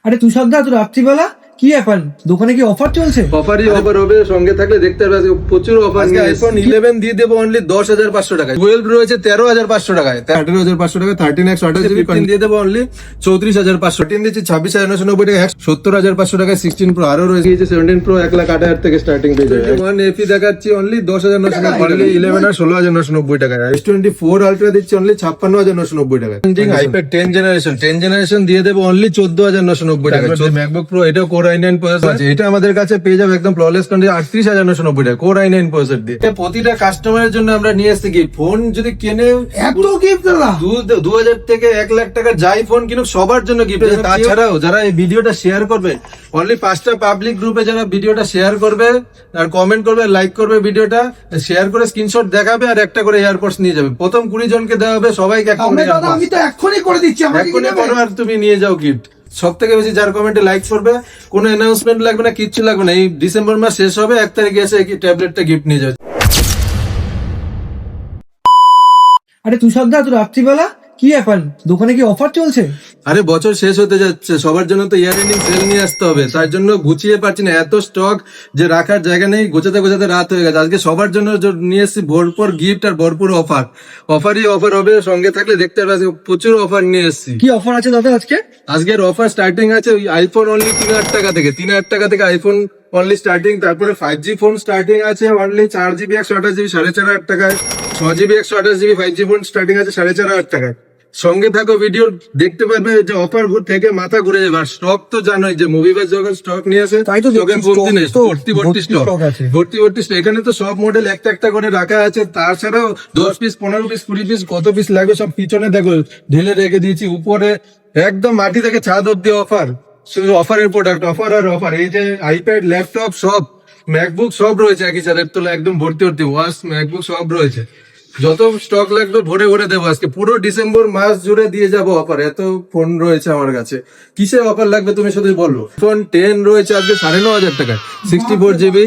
আরে তুষারদা, তো রাত্রিবেলা কি ব্যাপার, দোকানে কি অফার চলছে? অফারই অফার হবে, সঙ্গে থাকলে দেখতে পারবে আজকে প্রচুর অফার। আইফোন 11 দিয়ে দেবো অনলি 10,500 টাকায়। 12 রয়েছে 13,500 টাকায়, 18,500 টাকায়। 13 128 জিবি দিয়ে দেবো অনলি 34,500। 13 দিচ্ছি 26,990 টাকা, 70,500 টাকায়। 16 প্রো আরো রয়েছে 17 প্রো 1,08,000 থেকে স্টার্টিং পেয়ে যাবে। 1 এফি দেখাচ্ছি অনলি 10,990 টাকা, 11 আর 16,990 টাকায়। S24 আলট্রা দিচ্ছি অনলি 56,990 টাকায়। আইপ্যাড 10 জেনারেশন দিয়ে দেবো অনলি 14,990 টাকা। ম্যাকবুক প্রো এটাও কোর i9 প্রসেসর আছে, এটা আমাদের কাছে পেয়ে যাবে একদম ফ্ললেস কন্ডিশন 38,990 টাকা কোর i9 প্রসেসর দিয়ে। প্রতিটা কাস্টমারের জন্য আমরা নিয়ে আসছি কি ফোন যদি কেনে এত গিফট দাদা, 2,000 থেকে 1 লাখ টাকা যাই ফোন কিনুক সবার জন্য গিফট আছে। তাছাড়াও যারা এই ভিডিওটা শেয়ার করবে অনলি 5টা পাবলিক গ্রুপে যারা ভিডিওটা শেয়ার করবে আর কমেন্ট করবে, লাইক করবে, ভিডিওটা শেয়ার করে স্ক্রিনশট দেখাবে আর একটা করে এয়ারপডস নিয়ে যাবে। প্রথম 20 জনকে দেওয়া হবে, সবাইকে একটা করে এয়ারপডস। আমি তো এক্ষুনি করে দিচ্ছি, আমাকে কি এক্ষুনি নেবে? করো আর তুমি নিয়ে যাও গিফট। সব থেকে বেশি যার কমেন্টে লাইক করবে, কোনো অ্যানাউন্সমেন্ট লাগবে না, কিচ্ছু লাগবে না। এই ডিসেম্বর মাস শেষ হবে, 1 তারিখে এসে এই ট্যাবলেটটা গিফট নিয়ে যাবে। আরে তুষারদা, তো রাত্রিবেলা কি ব্যাপার, দোকানে কি অফার চলছে? আরে বছর শেষ হতে যাচ্ছে, সবার জন্য তো ইয়ার এন্ডিং সেল নিয়ে আসতে হবে, তার জন্য গুছিয়ে পারছি না, এত স্টক যে রাখার জায়গা নেই, গোছাতে গোছাতে রাত হয়ে গেছে। আজকে সবার জন্য নিয়ে এসেছি ভরপুর গিফট আর ভরপুর অফার। অফারই অফার হবে, সঙ্গে থাকলে দেখতে পারবে আজকে প্রচুর অফার নিয়ে এসেছি। কি অফার আছে দাদা আজকে? আজকের অফার স্টার্টিং আছে ওই আইফোন অনলি 3,000 টাকা থেকে, 3,000 টাকা থেকে আইফোন অনলি স্টার্টিং। তারপরে 5G ফোন স্টার্টিং আছে অনলি 4GB 128GB 4,500 টাকায়। 6GB 128GB 5G phone starting আছে 4,500 টাকায়। সঙ্গে থাকো, ভিডিও দেখতে পারবে যে অফার থেকে মাথা ঘুরে যাবে। আর স্টক তো জানোই যে মুভিবাস যখন স্টক নিয়ে আসে তাই তো স্টকের দেখছি, কমতি নেই, stock তো ভর্তি ভর্তি স্টক stock আছে। ভর্তি স্টক। এখানে তো সব মডেল একটা একটা করে রাখা আছে, তাছাড়াও 10 পিস 15 পিস 20 পিস কত পিস লাগবে সব পিছনে দেখো ঢেলে রেখে দিয়েছি। উপরে একদম মাটি থেকে ছাদ অব্দি অফার, শুধু অফারের প্রোডাক্ট, অফার আর অফার। এই যে আইপ্যাড, ল্যাপটপ, সব ম্যাকবুক সব রয়েছে একই ছাদের তলায়, একদম ভর্তি ওয়াচ ম্যাকবুক সব রয়েছে। যত স্টক লাগবে ভরে ভরে দেবো আজকে, পুরো ডিসেম্বর মাস জুড়ে দিয়ে যাবো অফার। এত ফোন রয়েছে আমার কাছে, কিসে অফার লাগবে তুমি শুধু বলো। ফোন 10 রয়েছে আজকে 9,500 টাকায়, 64GB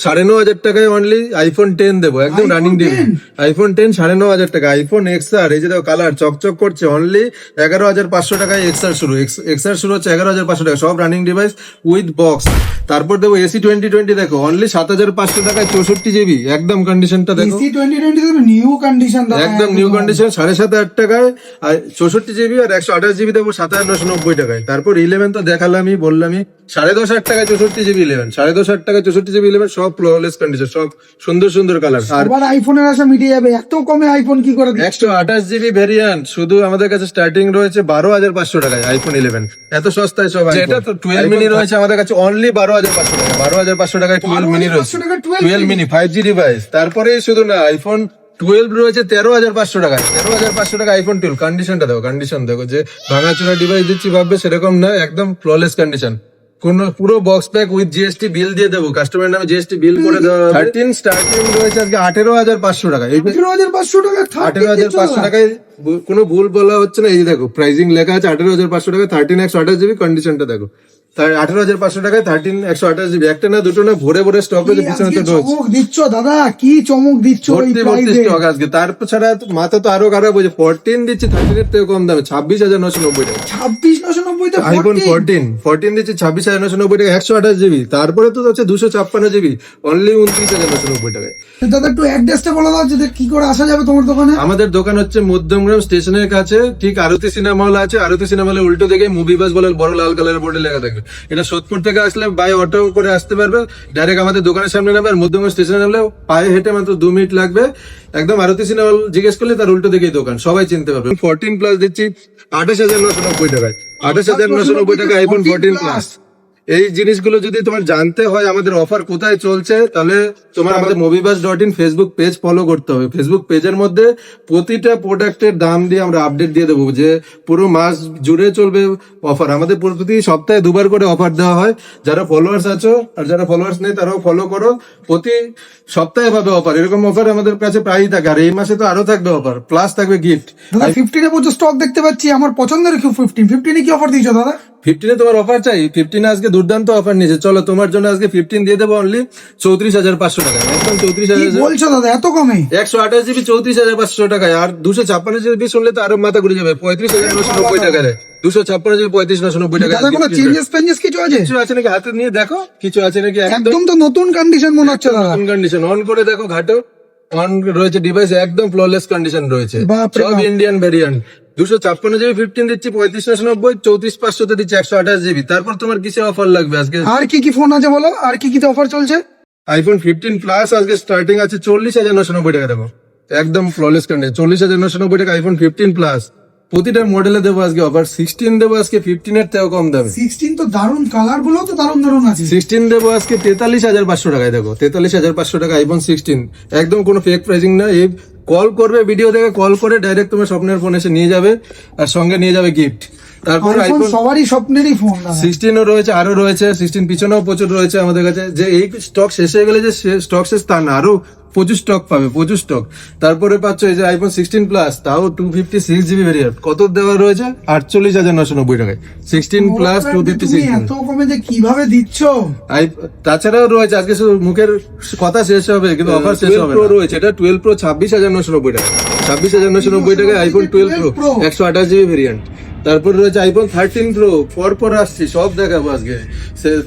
9,500 টাকায় অনলি আইফোন 10 দেবো, একদম রানিং ডিভি। আইফোন 10 9,500 টাকা। আইফোন XR এই যে দেখো কালার চকচক করছে, অনলি 11,500 টাকায় XR শুরু। XR শুরু হচ্ছে 11,500 টাকা, সব রানিং ডিভাইস উইথ বক্স। তারপর দেখো AC 2020 দেখো অনলি 7,500 টাকায় 64GB, একদম কন্ডিশনটা দেখো, AC 2020 নিউ কন্ডিশন দাদা, একদম নিউ কন্ডিশন 7,500 টাকায়। আর 64GB আর 128GB দেবো 7,990 টাকায়। তারপর 11 তো দেখালামই, বললামই 10,500 টাকায় 64GB 11, 10,500 টাকায় 64GB 11, সব ফ্ললেস কন্ডিশন, সব সুন্দর সুন্দর কালার। আর আবার আইফোনের আশা মিটিয়ে যাবে, এত কমে আইফোন কি করে? 128GB ভেরিয়েন্ট শুধু আমাদের কাছে স্টার্টিং রয়েছে 12,500 টাকায় আইফোন 11, এত সস্তায় সব। এটা তো 12 মিনি রয়েছে আমাদের কাছে অনলি 12,500 টাকা, 12,500 টাকায় 12 মিনি রয়েছে, 12 মিনি 5G ডিভাইস। তারপরে শুধু না, আইফোন 12 রয়েছে 13,500 টাকায়, 13,500 টাকা আইফোন 12। কন্ডিশনটা দেখো, কন্ডিশন দেখো, যে ভাঙাচোরা ডিভাইস দিচ্ছি ভাববে সেরকম না, একদম ফ্ললেস কন্ডিশন। কোন পুরো বক্স প্যাক উইথ GST বিল দিয়ে দেবো, কাস্টমারের নামে GST বিল করে দেওয়া হবে। 13 স্টার্টিং রয়েছে আজকে 18,500 টাকা। 18,500 টাকা, 18,500 টাকায় কোনো ভুল বলা হচ্ছে না, এই যে দেখো প্রাইসিং লেখা আছে 18,500 টাকায়। 13 128GB কন্ডিশনটা দেখো, তাই 18,500 টাকায় 13 128GB, একটা না দুটো না ভরে ভরে স্টক রয়েছে, পিছনে তো রয়েছে। চমক দিচ্ছ দাদা, কি চমক দিচ্ছ এই ভর্তি প্রাইসে? স্টক আজকে। তারপর ছাড়া মাথা তো আরো খারাপ হয়েছে, 14 দিচ্ছি 13 এর থেকে কম দামে 26,990 টাকা। 26,990 তে আইফোন 14? 14 দিচ্ছি 26,990 টাকা, 128GB। তারপরে তো হচ্ছে 256GB অনলি 29,990 টাকায়। দাদা একটু অ্যাড্রেসটা বলে দাও, যে কি করে আসা যাবে তোমার দোকানে? আমাদের দোকান হচ্ছে মধ্যমগ্রাম স্টেশনের কাছে, ঠিক আরতি সিনেমা হল আছে, আরতি সিনেমা হলের উল্টো দিকে মুভিবাস বলে বড় লাল কালারের বোর্ডে লেখা থাকবে। এটা সোদপুর থেকে আসলে বাই অটো করে আসতে পারবে, ডাইরেক্ট আমাদের দোকানের সামনে নামবে। আর মধ্যমগ্রাম স্টেশনে নামলে পায়ে হেঁটে মাত্র 2 মিনিট লাগবে, একদম আরতি সিনেমা হল জিজ্ঞেস করলে তার উল্টো দিকেই দোকান, সবাই চিনতে পারবে। 14 প্লাস দিচ্ছি 28,990 টাকায়, 28,990 টাকা আইফোন 14 প্লাস। এই জিনিসগুলো যদি তোমার জানতে হয় আমাদের অফার কোথায় চলছে, তাহলে তোমার আমাদের mobiebuzz.in ফেসবুক পেজ ফলো করতে হবে। ফেসবুক পেজের মধ্যে প্রতিটা প্রোডাক্টের দাম দিয়ে আমরা আপডেট দিয়ে দেবো, যে পুরো মাস জুড়ে চলবে অফার। আমাদের প্রতি সপ্তাহে 2বার করে অফার দেওয়া হয়। যারা ফলোয়ার্স আছো আর যারা ফলোয়ার্স নেই তারাও ফলো করো, প্রতি সপ্তাহে পাবে অফার। এরকম অফার আমাদের কাছে প্রায়ই থাকে, আর এই মাসে তো আরো থাকবে অফার, প্লাস থাকবে গিফট। দাদা 15 এ প্রচুর স্টক দেখতে পাচ্ছি, আমার পছন্দের 15 এ কি অফার দিয়েছো দাদা? 15 তোমার অফার চাই? 15 আজকে দুর্দান্ত অফার নিয়েছে, চলো তোমার জন্য আজকে 15 দিয়ে দেবো অনলি 34,500 টাকায়, একদম কি 34,000। বলছো দাদা এত কমে? 128 জিবি 34,500 টাকায়, আর 256 জিবি শুনলে তো আরো মাথা ঘুরে যাবে, 35,990 টাকায়। 256 জিবি 35,990 টাকায়। দাদা কোনো চেঞ্জেস কিছু আছে? কিছু আছে নাকি হাতে নিয়ে দেখো, কিছু আছে নাকি? একদম তো নতুন কন্ডিশন মনে হচ্ছে দাদা। কন্ডিশন অন করে দেখো, ঘাটো অন রয়েছে, ডিভাইস একদম ফ্ললেস কন্ডিশন রয়েছে, বাপরে সব বাপ। Indian variant. 256 জিবি 15 দিচ্ছি 35,990, 34,500 তে দিচ্ছি 128 জিবি। তারপর তোমার কিসে অফার লাগবে আজকে? আর কি ফোন আছে বলো, আর কি অফার চলছে? আইফোন 15 প্লাস আজকে স্টার্টিং আছে 40,990 টাকা দেবো, একদম ফ্ললেস কন্ডিশন 40,990 টাকা আইফোন 15 প্লাস। প্রতিটা মডেলে দেবো আজকে অফার। 16 দেবো আজকে 15 এর থেকেও কম দামে। 16 তো দারুন, কালার গুলো তো দারুন আছে। 16 দেবো আজকে 43,500 টাকায়, দেখো 43,500 টাকা আইফোন 16, একদম কোনো ফেক প্রাইসিং না। এই কল করবে, ভিডিও দেখে কল করে ডাইরেক্ট তোমার স্বপ্নের ফোন এসে নিয়ে যাবে, আর সঙ্গে নিয়ে যাবে গিফট। তারপর আইফোন আইফোন সবারই স্বপ্নেরই ফোন দাদা। 16ও রয়েছে, আরো রয়েছে 16 পিছনেও প্রচুর রয়েছে আমাদের কাছে। যে এই স্টক শেষ হয়ে গেলে যে স্টক শেষ তা না, আরো প্রচুর স্টক পাবে, প্রচুর স্টক। তারপরে পাচ্ছ এই যে আইফোন 16 প্লাস, তাও 256 জিবি ভেরিয়েন্ট, কত দেওয়া রয়েছে? 48,990 টাকায় 16 প্লাস তুমি 256। এত কমে যে কিভাবে দিচ্ছ? তাছাড়াও রয়েছে, আজকে শুধু মুখের কথা শেষ হবে কিন্তু অফার শেষ হবে না। রয়েছে এটা 12 প্রো 26,990 টাকা, 26,990 টাকায় আইফোন 12 প্রো 128 জিবি ভেরিয়েন্ট। তারপর রয়েছে আইফোন 13 প্রো, পর আসছি সব দেখাবো আজকে।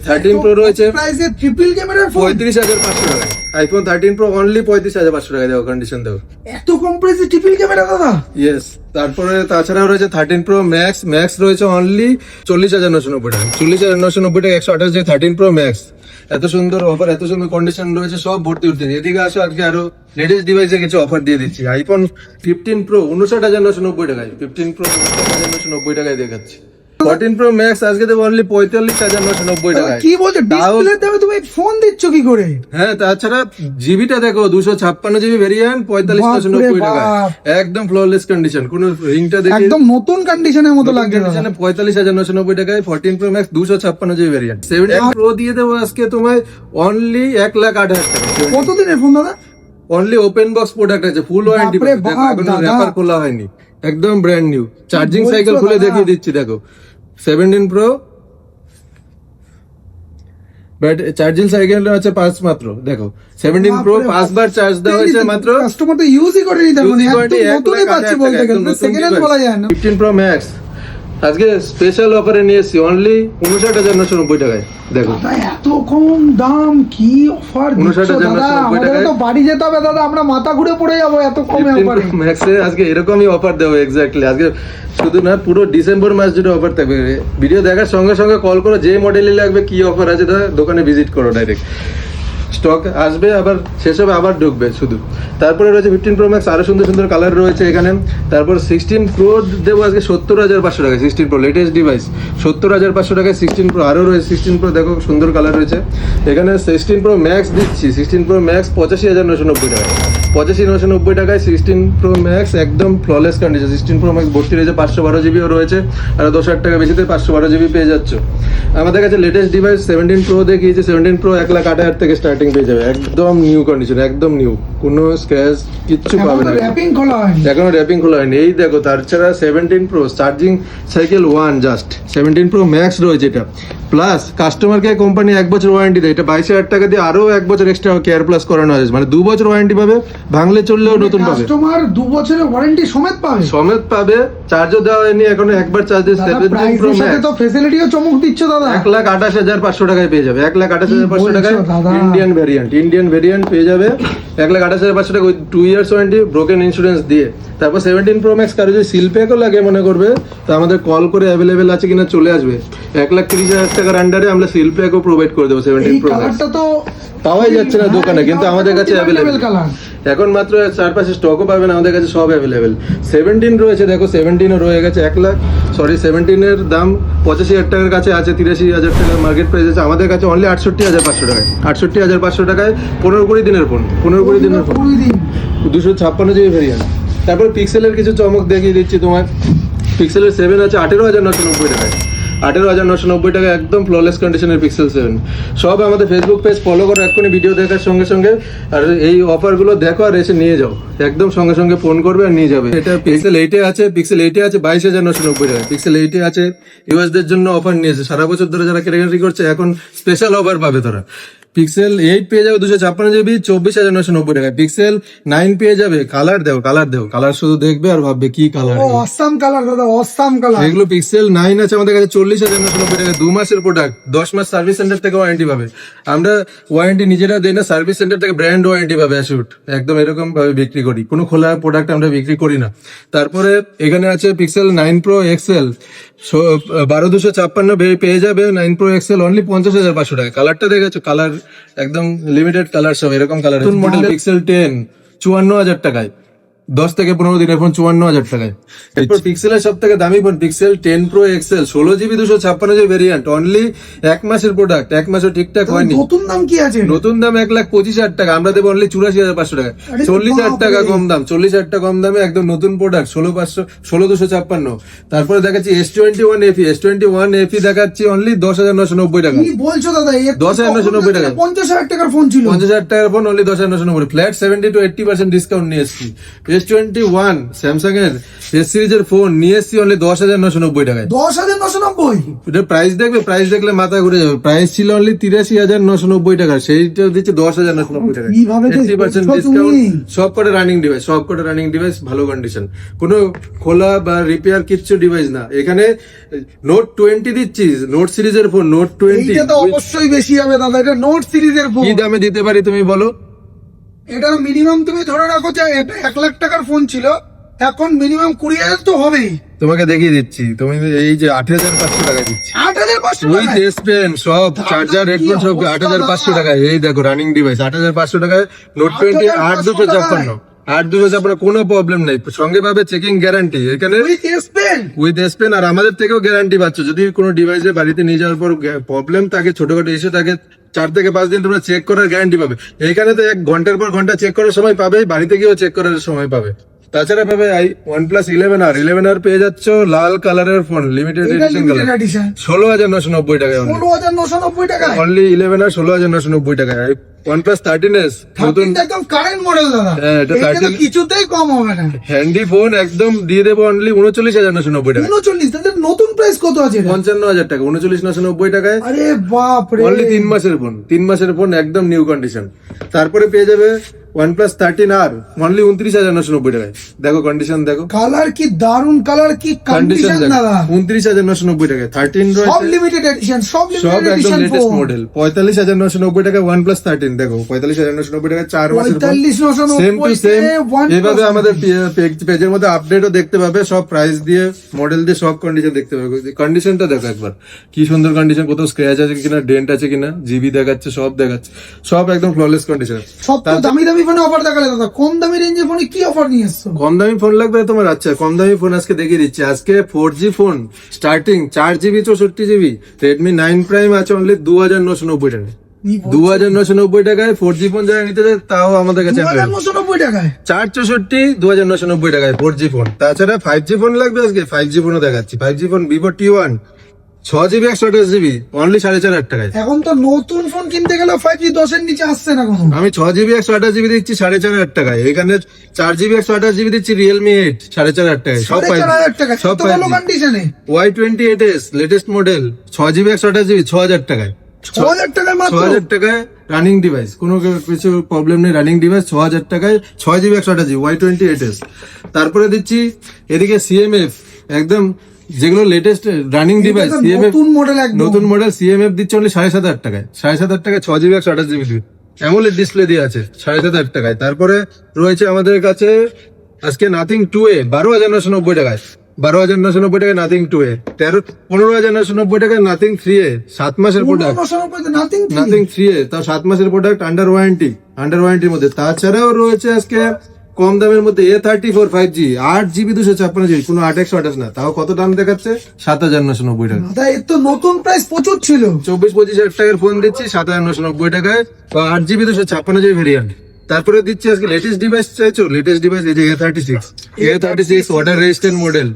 13 প্রো রয়েছে প্রাইসে ট্রিপল ক্যামেরার ফোন 35,500 টাকায়, আইফোন 13 প্রো অনলি 35,500 টাকায় দেবো, কন্ডিশন দেবো। এত কম প্রাইসে ট্রিপল ক্যামেরা দাদা? ইয়েস। তারপরে তাছাড়াও রয়েছে 13 প্রো ম্যাক্স রয়েছে অনলি 40,990 টাকা, 40,990 টাকা 128 জিবি 13 প্রো ম্যাক্স। এত সুন্দর অফার, এত সুন্দর কন্ডিশন রয়েছে, সব ভর্তি উঠতে। এদিকে আসো, আজকে আরো লেটেস্ট ডিভাইসে কিছু অফার দিয়ে দিচ্ছি। আইফোন 15 প্রো 59,990 টাকায়, 15 প্রো 59,990 টাকায় দেখাচ্ছি। 14 প্রো ম্যাক্স আজকে দেবো অনলি 45,990 টাকায়। কি বলছো, ডিসপ্লে দামে তুমি ফোন দিচ্ছ কি করে? হ্যাঁ, তাছাড়া জিবিটা দেখো 256 জিবি ভেরিয়েন্ট 45,990 টাকা, একদম ফ্ললেস কন্ডিশন, কোন রিংটা দেখে একদম নতুন কন্ডিশনের মতো লাগছে দাদা। 45,990 টাকায় 14 pro max 256 GB variant. 17 pro দিয়ে দেবো আজকে তোমায় অনলি 1,08,000 টাকা। কতদিনের ফোন দাদা? অনলি ওপেন বক্স প্রোডাক্ট আছে, ফুল ওয়ারেন্টি, বাপরে বাপ, এখনো দাদা। র্যাপার খোলা হয়নি, একদম ব্র্যান্ড নিউ। চার্জিং বলছো সাইকেল খুলে দাদা? দেখিয়ে দিচ্ছি, দেখো 17 প্রো বাট চার্জিং সাইকেল আছে 5 মাত্র, দেখো 17 প্রো বাপরে 5 বার চার্জ দেওয়া হয়েছে মাত্র। কাস্টমার তো ইউজই করেনি, তার মানে Use একদম quality নতুনই 1,08,000 পাচ্ছি বলতে একদম গেলে, নতুন সেকেন্ড হ্যান্ড device। বলা যায় না। 15 প্রো ম্যাক্স আজকে স্পেশাল অফারে নিয়ে এসেছি অনলি 59,990 টাকায়, দেখো দাদা এত কম দাম, কি অফার দিচ্ছ 59,990 দাদা? আমাদের টাকায়। তো বাড়ি যেতে হবে দাদা, আমরা মাথা ঘুরে পড়ে যাবো এত কমে 15 অফারে। প্রো ম্যাক্সে আজকে এরকমই অফার দেবো এক্স্যাক্টলি। আজকে শুধু না, পুরো ডিসেম্বর মাস জুড়ে অফার থাকবে। ভিডিও দেখার সঙ্গে সঙ্গে কল করো, যে মডেলই লাগবে, কি অফার আছে তা দোকানে ভিজিট করো, ডাইরেক্ট স্টক আসবে, আবার শেষ হবে, আবার ঢুকবে শুধু। তারপরে রয়েছে 15 প্রো ম্যাক্স, আরো সুন্দর সুন্দর কালার রয়েছে এখানে। তারপর 16 প্রো দেবো আজকে 70,500 টাকায়, 16 প্রো লেটেস্ট ডিভাইস 70,500 টাকায় 16 প্রো। আরও রয়েছে 16 প্রো, দেখো সুন্দর কালার রয়েছে এখানে। 16 প্রো ম্যাক্স দিচ্ছি, 16 প্রো ম্যাক্স 85,990 টাকায়, 85,990 টাকায় 16 প্রো ম্যাক্স, একদম ফ্ললেস কন্ডিশন। 16 প্রো ম্যাক্স ভর্তি রয়েছে, 512 জিবিও রয়েছে, আরো 10,000 টাকা বেশিতে 512 জিবি পেয়ে যাচ্ছ। আমাদের কাছে লেটেস্ট ডিভাইস 17 প্রো দেখিয়েছে, 17 প্রো 1,08,000 থেকে স্টার্টিং পেয়ে যাবে, একদম নিউ কন্ডিশন, একদম নিউ, কোনো স্ক্র্যাচ কিচ্ছু পাবে না, র্যাপিং খোলা হয়নি। এখনো র্যাপিং খোলা হয়নি। এই দেখো, তাছাড়া 17 pro charging cycle 1 just. 17 pro max রয়েছে এটা, প্লাস কাস্টমারকে কোম্পানি 1 বছর ওয়ারেন্টি দেয়। এটা 22,000 টাকা দিয়ে আরো 1 বছর এক্সট্রা কেয়ার প্লাস করানো হয়েছে, মানে 2 বছর ওয়ারেন্টি পাবে, ভাঙলে চললেও নতুন পাবে, কাস্টমার 2 বছরের ওয়ারেন্টি সমেত পাবে। সমেত পাবে। চার্জও দেওয়া হয়নি এখনো, একবার চার্জ দিয়ে। 17 প্রো প্রাইসের সাথে ম্যাক্স তো ফ্যাসিলিটিও চমক দিচ্ছ দাদা। 1,28,500 টাকায় পেয়ে যাবে, 1,28,500 টাকায় বলছো দাদা? ইন্ডিয়ান ভেরিয়েন্ট পেয়ে যাবে 1,28,500 টাকা, 2 ইয়ার্স ওয়ারেন্টি, ব্রোকেন ইন্স্যুরেন্স দিয়ে। তারপর 17 প্রো ম্যাক্স কারো যদি সিল প্যাকও লাগে মনে করবে, তো আমাদের কল করে অ্যাভেলেবেল আছে কিনা চলে আসবে। 1,30,000 টাকার আন্ডারে আমরা সিল প্যাকও প্রোভাইড করে দেবো। 17 এই প্রো ম্যাক্স কালারটা তো পাওয়াই যাচ্ছে না দোকানে, কিন্তু আমাদের কাছে অ্যাভেলেবেল। কালার এখন মাত্র 4-5 স্টকও পাবেন, আমাদের কাছে সব অ্যাভেলেবেল। 17 রয়েছে, দেখো 17ও রয়ে গেছে 17 এর দাম 85,000 টাকার কাছে আছে, 83,000 টাকার মার্কেট প্রাইস আছে। আমাদের কাছে অনলি 68,500 টাকায়, 68,500 টাকায় 15-20 দিনের ফোন, 15-20 দিনের ফোন, 20 দিন। 256 জিবি ভেরিয়েন্ট। তারপর পিক্সেলের কিছু চমক দেখিয়ে দিচ্ছি তোমার। পিক্সেলের 7 আছে 18,990 টাকায়, 18,990 টাকা একদম ফ্ললেস কন্ডিশনের পিক্সেল 7। সব আমাদের ফেসবুক পেজ ফলো করো, এক্ষুনি ভিডিও দেখার সঙ্গে সঙ্গে আর এই অফারগুলো দেখো আর এসে নিয়ে যাও, একদম সঙ্গে সঙ্গে ফোন করবে আর নিয়ে যাবে। এটা পিক্সেল 8 আছে, পিক্সেল 8 আছে 22,990 টাকা, পিক্সেল 8 আছে ইউএস দের জন্য অফার নিয়েছে, সারা বছর ধরে যারা কেনাকাটি করছে এখন স্পেশাল অফার পাবে তারা। পিক্সেল 8 পেয়ে যাবে 256 জিবি 24,990 টাকা, পিক্সেল 9 পেয়ে যাবে, কালার দেও কালার শুধু দেখবে আর ভাববে কি কালার। ও অসাম কালার দাদা, অসাম কালার। এগুলো পিক্সেল 9 আছে আমাদের কাছে 40,990 টাকা, 2 মাসের প্রোডাক্ট, 10 মাস সার্ভিস সেন্টার থেকে ওয়ারেন্টি পাবে। আমরা ওয়ারেন্টি নিজেরা দেই না, সার্ভিস সেন্টার থেকে ব্র্যান্ড ওয়ারেন্টি পাবে অ্যাসিউট, একদম এরকম ভাবে বিক্রি করি, কোনো খোলা প্রোডাক্ট আমরা বিক্রি করি না। তারপরে এখানে আছে পিক্সেল 9 প্রো এক্সেল 12,256 পেয়ে যাবে, 9 প্রো এক্সেল অনলি 50,500 টাকা। কালারটা দেখেছো, কালার একদম লিমিটেড কালার, সব এরকম কালার। নতুন মডেল পিক্সেল 10 54,000 টাকায়, 10 থেকে 15 দিনের ফোন 54,000 টাকায়। এরপর পিক্সেলের সব থেকে দামি phone Pixel 10 Pro XL 16 GB 256 variant, only 1 মাসের প্রোডাক্ট, 1 মাসও ঠিকঠাক হয়নি। নতুন দাম কি আছে? নতুন দাম 1,25,000 টাকা, আমরা দেবো অনলি 84,500 টাকা, 40,000 টাকা কম দাম, 40,000 টাকা কম দামে একদম নতুন প্রোডাক্ট 16,256। তারপরে দেখাচ্ছি S21 FE, S21 FE দেখাচ্ছি অনলি 10,990 টাকা। কি বলছো দাদা? 10,990 টাকা, 50,000 টাকার ফোন ছিল। 50,000 টাকার phone only 10,990, flat 70 to 80% discount নিয়ে এসছি। S21 স্যামসাং এর এস সিরিজের ফোন নিয়ে এসছি অনলি 10,990 টাকায়। 10,990? এটা প্রাইস দেখবে, প্রাইস দেখলে মাথা ঘুরে যাবে। প্রাইস ছিল অনলি 83,990 টাকা, সেইটা দিচ্ছে 10,990 টাকা, কিভাবে যে 80% করছো ডিসকাউন্ট। তুমি? সব কটা রানিং ডিভাইস, ভালো কন্ডিশন, কোনো খোলা বা রিপেয়ার কিচ্ছু ডিভাইস না। এখানে নোট 20 দিচ্ছি, নোট সিরিজের ফোন, নোট 20 এইটা তো অবশ্যই বেশি হবে দাদা, এটা নোট সিরিজের ফোন। কি দামে দিতে পারি তুমি বলো? এটা মিনিমাম তুমি ধরে রাখো যে এটা 1 লাখ টাকার ফোন ছিল, এখন মিনিমাম 20,000 তো হবেই। তোমাকে দেখিয়ে দিচ্ছি, তুমি এই যে 8,500 টাকা দিচ্ছি, 8,500 উইথ টাকায়? এস পেন সব, চার্জার, হেডফোন সব 8,500 টাকায়। এই দেখো রানিং ডিভাইস 8,500 টাকায়, নোট 20 8,256, 8,256, কোনো প্রবলেম নেই, সঙ্গে পাবে চেকিং গ্যারান্টি এখানে With S Pen? With S pen, আর আমাদের থেকেও গ্যারান্টি পাচ্ছ। যদি কোনো ডিভাইসে বাড়িতে নিয়ে যাওয়ার পর প্রবলেম থাকে, ছোটখাটো ইস্যু থাকে, 4 থেকে 5 দিন তোমরা চেক করার গ্যারান্টি পাবে। এইখানে তো 1 ঘন্টার পর ঘন্টা চেক করার সময় পাবে, বাড়িতে গিয়েও চেক করার সময় পাবে। তাছাড়া পাবে OnePlus 11R পেয়ে যাচ্ছ লাল কালারের ফোন, লিমিটেড এটা এডিশন limited কালার, edition। 16,990 টাকায় only। 16,990 টাকায়? অনলি 11R 16,990 টাকায়। OnePlus 13s নতুন, 13 একদম কারেন্ট মডেল দাদা। হ্যাঁ, এটা এটা তো 13 কিছুতেই কম হবে না। হ্যান্ডি ফোন একদম দিয়ে দেবো অনলি 39,990 টাকা। 39, তাদের নতুন প্রাইস কত আছে এটা? 55,000 টাকা, 39,990 টাকায় আরে বাপ রে। অনলি 3 মাসের ফোন একদম নিউ কন্ডিশন। তারপরে পেয়ে যাবে OnePlus 13R অনলি 29,990 টাকায়। দেখো কন্ডিশন দেখো, কালার কি দারুন, কালার কি কন্ডিশন কন্ডিশন দেখো, দাদা। 29,990 টাকায় 13 সব রয়েছে, লিমিটেড এডিশন, সব সব লিমিটেড একদম এডিশন লেটেস্ট ফোন। মডেল। 45,990 টাকা OnePlus 13, দেখো 45,990 টাকা 4 মাসের phone, 45,990 same to same. OnePlus এভাবে আমাদের পেজের মধ্যে আপডেটও দেখতে পাবে, সব প্রাইস দিয়ে, মডেল দিয়ে, সব কন্ডিশন দেখতে পাবে। কন্ডিশনটা দেখো একবার, কি সুন্দর কন্ডিশন, কোথাও স্ক্র্যাচ আছে কিনা, ডেন্ট আছে কিনা, জিবি দেখাচ্ছে, সব দেখাচ্ছে, সব একদম ফ্ললেস কন্ডিশন। সব তো দামি দামি ফোনে অফার দেখালে দাদা, কম দামি রেঞ্জের ফোনে কি অফার নিয়ে এসছো? কম দামি ফোন লাগবে তোমার? আচ্ছা, কম দামি ফোন আজকে দেখিয়ে দিচ্ছি। আজকে 4G phone starting 4GB 64GB Redmi 9 Prime আছে অনলি 2,990 টাকা। 2,990 টাকায় 4G ফোন যারা নিতে চায় তাও আমাদের কাছে 2,990 টাকায় 464 2,990 টাকায় 4G ফোন। তাছাড়া 5G ফোন লাগবে আজকে, 5G ফোনও দেখাচ্ছি। 5G phone Vivo T1 6GB 128GB only 4,500 টাকায়। এখন তো নতুন ফোন কিনতে গেলে 5G 10 এর নিচে আসছে না কোনো। আমি 6GB 128GB দিচ্ছি 4,500 টাকায়। এখানে 4GB 128GB দিচ্ছি Realme 8 4,500 টাকায়। সব 4,500 টাকা, সব তো ভালো কন্ডিশনে। Y28s latest model 6GB 128GB 6,000 টাকায়। 6,000 টাকায় মাত্র। 6,000 টাকায় রানিং ডিভাইস, কোনো কিছু প্রবলেম নেই, রানিং ডিভাইস 6,000 টাকায় 6GB 128GB Y28s। তারপরে দিচ্ছি এদিকে CMF একদম, যেগুলো লেটেস্ট রানিং ডিভাইস এটা তো CMF নতুন মডেল একদম। নতুন মডেল CMF দিচ্ছে অনলি 7,500 টাকায়। 7,500 টাকায় 6GB 128GB অ্যামোলেড ডিসপ্লে দিয়ে আছে 7,500 টাকায়। তারপরে রয়েছে আমাদের কাছে আজকে নাথিং 2A 12,990 টাকায়। 12,990 টাকায় নাথিং 2A। 15,990 টাকায় নাথিং 3A 7 মাসের প্রোডাক্ট। 15,990 নাথিং নাথিং 3A তাও 7 মাসের প্রোডাক্ট, আন্ডার ওয়ারেন্টির মধ্যে। তাছাড়াও রয়েছে আজকে কম দামের মধ্যে A34 5G 8GB 256GB, কোনো 8/128 না, তাও কত দাম দেখাচ্ছে 7,990 টাকা। দাদা এর তো নতুন প্রাইস প্রচুর ছিল। 24-25 হাজার টাকার ফোন দিচ্ছি 7,990 টাকায়, বা 8GB 256GB ভেরিয়েন্ট। তারপরে দিচ্ছি আজকে লেটেস্ট ডিভাইস চাইছো, লেটেস্ট ডিভাইস এই যে A36 water resistant model